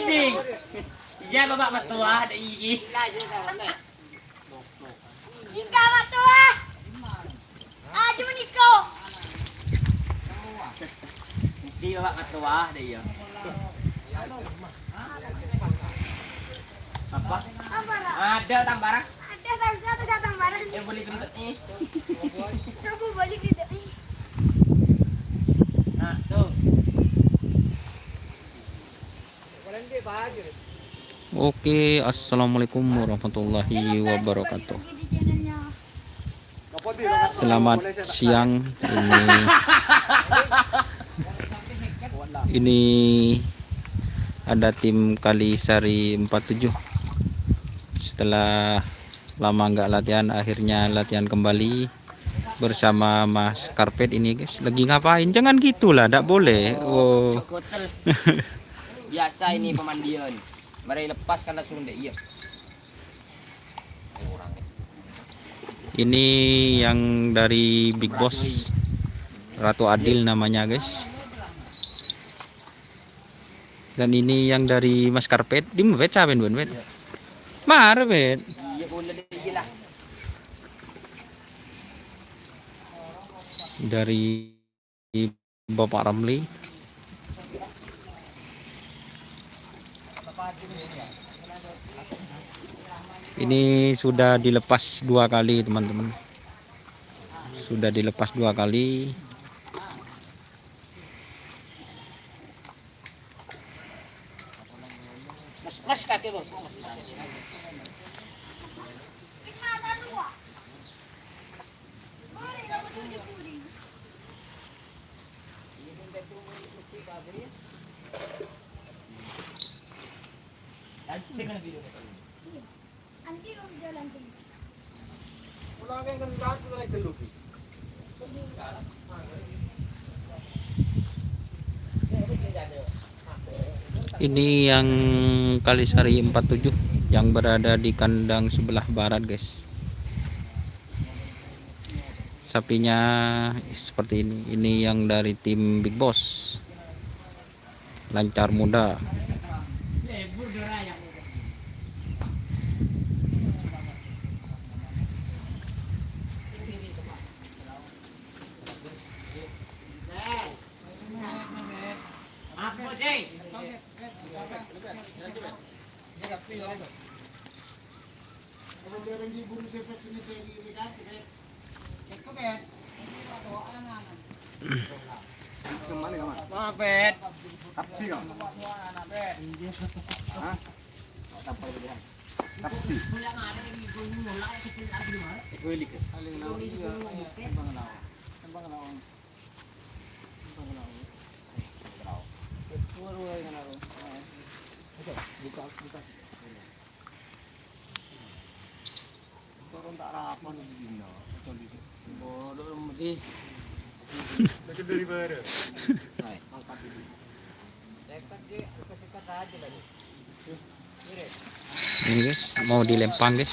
Ding. Iya bapak matua ada gigi. Ika matua. Cuma Niko. Mesti bapak matua ada iya. Apa? Ada tambaran. Ada satu tambaran. Yang boleh gendut nih. Coba balik gitu. Nah, tuh. Oke, assalamualaikum warahmatullahi wabarakatuh. Selamat siang. Ini ada tim Kalisari 47. Setelah lama nggak latihan, akhirnya latihan kembali bersama Mas Karpet ini, guys. Lagi ngapain? Jangan gitulah, tidak boleh. Oh. Biasa ini pemandian. Mari lepas karena suruh dek iya. Ini yang dari Big Boss Ratu Adil namanya, guys. Dan ini yang dari Mas Karpet. Di mana caben ben? Mar ben. Iya boleh dek iya lah. Dari Bapak Ramli. Ini sudah dilepas 2 kali, teman-teman. Sudah dilepas 2 kali. Mas kaki bang. Nanti kamu jalan dulu. Ini yang Kalisari 47 yang berada di kandang sebelah barat, guys. Sapinya seperti ini. Ini yang dari tim Big Boss. Lancar muda. Mabet. Ini, guys, mau dilempang, guys.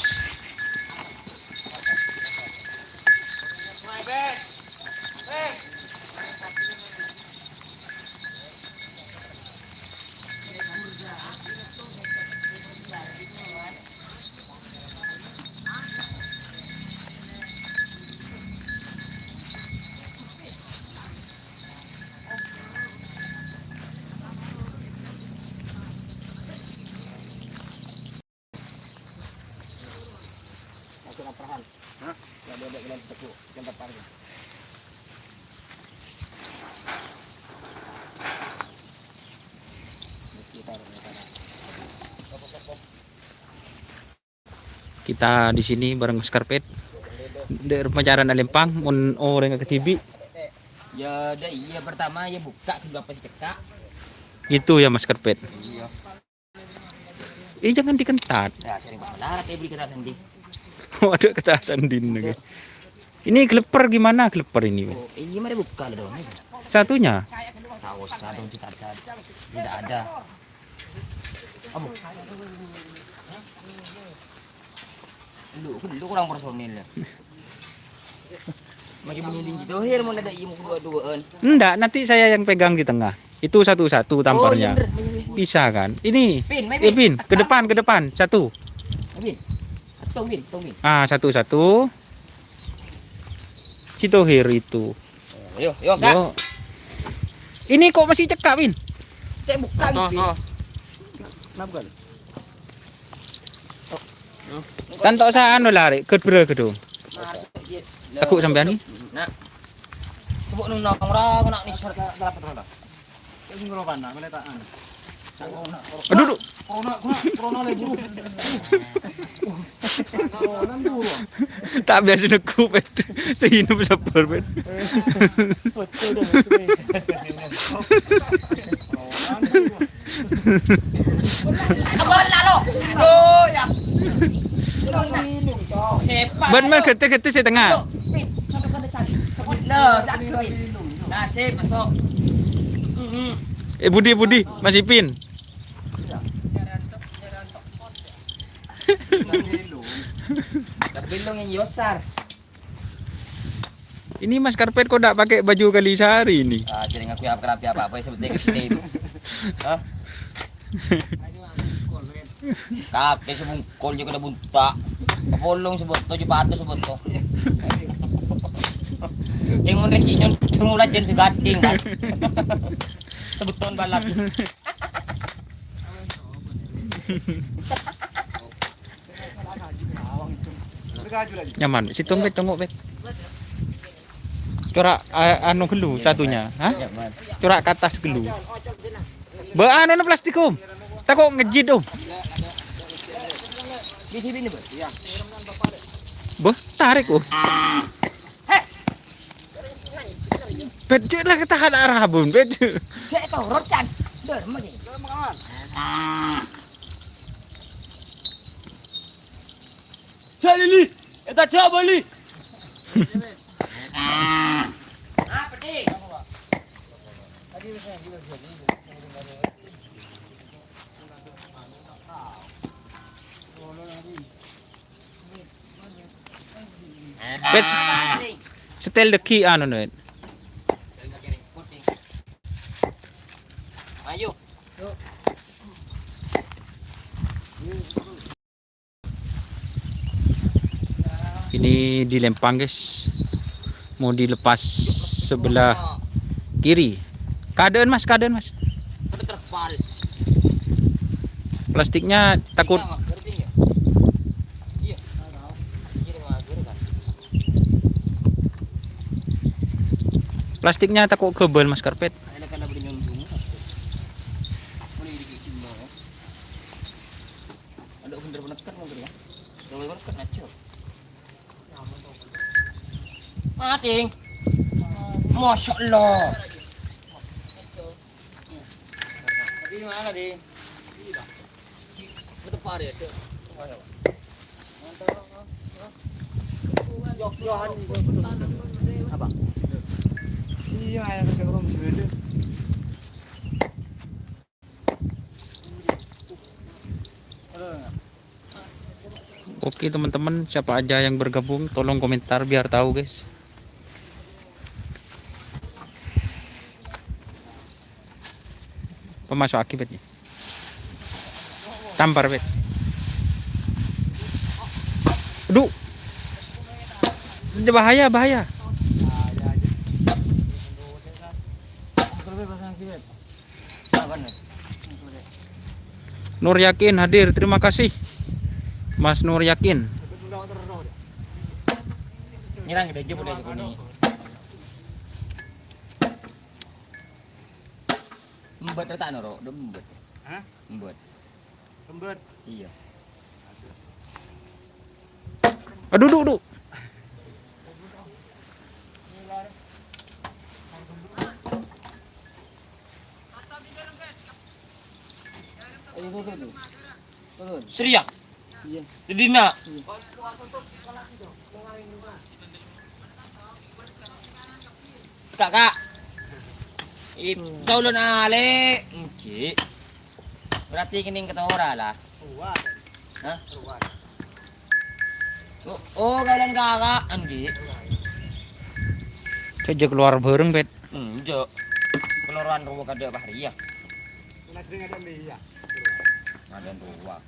Kita di sini bareng Mas Karpet. Dari pemacaran Lempang, mun orang ke TV. Ya, dah iya pertama ya buka kedua pas cekak. Gitu ya Mas Karpet. Iya. Jangan dikentat. Ya sering banget beli kita sendiri. Ada ketasan din. Ini geleper gimana geleper ini? Oh, iya mari buka dong. Satunya. Tahu usah dong tidak ada. Tidak ada. Abu. Lu kurang personil ya. Makin menyinding gitu, akhir mau ada imu dua-duaan. Enggak, nanti saya yang pegang di tengah. Itu satu-satu tamparnya. Oh, iya bener. Bisa kan? Ini. Pin, mai Pin, ke depan. Satu. Pin. Tong Pin. Satu. Citohir itu. Yo, Kak. Yo. Ini kok masih cekak, Pin? Cek bukan Pin. Kenapa kan? Tantok sa anu lari, kedua kedung. Takut sampean ni? Nak. Sebut nung nong nak ni sur. Dapat roda. Ini ngeroban nak, meletaan. Aduh. Corona le buru. Corona buru. Tak biasa neku, Pin. Sehidup sabar, Pin. Betul dah. Abang lalu. Oh ya. Sepak. Ban man kete setengah. Pin, sampai ke depan. Sebut lah, sakit Pin. Nasib masuk. Budi, masih Pin. Terbilong yang Yosar. Ini Mas Karpet kok tak pakai baju kali sehari ini? Ah, jadi ngaku apa sebetulnya kita itu. Hah? Kakek sebungkol juga ada bunta. Kapolong sebut to, jupato sebut to. Yang mun rekinyon tumulat din sa gating. Sebut ton balak. Nyaman. Situng Bet, tunggu Bet. Corak anu gelu satunya, hah? Corak ke atas gelu. Anu plastik om. Tak kok ngejit om. Di sini nih, Boh, tarik om. Bet lah ketahan arah bun, Bet. Cek to rocan. Dur, magi. Cali, eta coba li. Apa nih? Bet setel deki anu net. Ayo. Ini dilempang guys. Mau dilepas sebelah kiri. Keadaan mas. Udah terpal. Plastiknya takut. Iya. Plastiknya takut kebal Mas Karpet. Ada kena beri nyundung. Boleh dibikin bawa. Ada bener-bener kan mungkin ya. Kalau bener kan naco. Mating. Masya Allah. Di mana di? Depan ya. Apa? Iya, ayah kasih orang juga. Oke teman-teman, siapa aja yang bergabung tolong komentar biar tahu guys. Pemasuk akibatnya. Tampar Bet. Aduh. Bahaya. Nur Yakin hadir, terima kasih Mas Nur Yakin. Nyerang gede aja boleh ini. Embet retak noro, embet. Hah? Embet. Lembut. Iya. Aduh, duh. Seriak. Iya. Jadi nak. Kak. Tolong ale. Oke. Berarti kening ketemu ora lah. Hah? Oh, kalian kakak anggih. Saja keluar bareng Bet. Jo. Keluaran rumah kada bahari ya. Nasdeng ada Mia. Ada dua.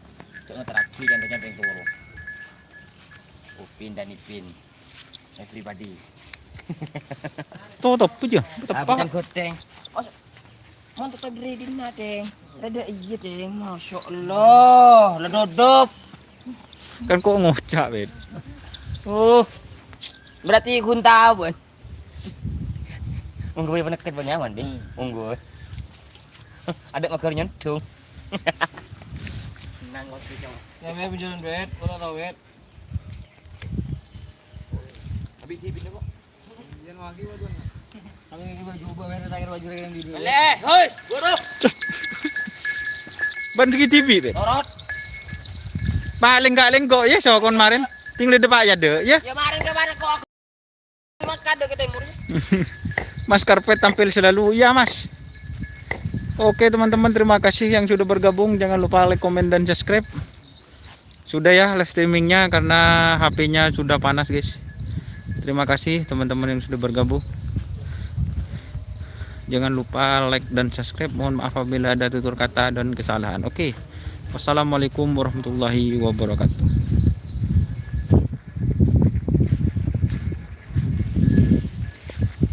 Cuma terakhir kan dengan yang turu. Upin dan Ipin. Everybody. Tutup aja. Apa goteng? Mau tetap ready na teng. Rada iya teng. Masya Allah. Ledodop. Kan kok ngocak, Bet. Berarti gunta bun. Unggu ya penekat banyaman deh. Unggu. Ada makar nyontung. Nangos kicau. Ya me berjalan bet, bola tau bet. Habis cipin kok. Jangan wagi waduh. Kami juga coba main terakhir baju yang di dulu. Leh, hus, buruk. Ban segi TV, Bet. Torot. Paling gak lengkok ya so kon kemarin. Tinggal depak ya deh ya. Ya kemarin kok aku makan deh ke timur. Mas Karpet tampil selalu. Ya, Mas. Oke, teman-teman, terima kasih yang sudah bergabung. Jangan lupa like, komen dan subscribe. Sudah ya live streamingnya karena HP-nya sudah panas, guys. Terima kasih teman-teman yang sudah bergabung. Jangan lupa like dan subscribe. Mohon maaf apabila ada tutur kata dan kesalahan. Oke. Wassalamualaikum warahmatullahi wabarakatuh.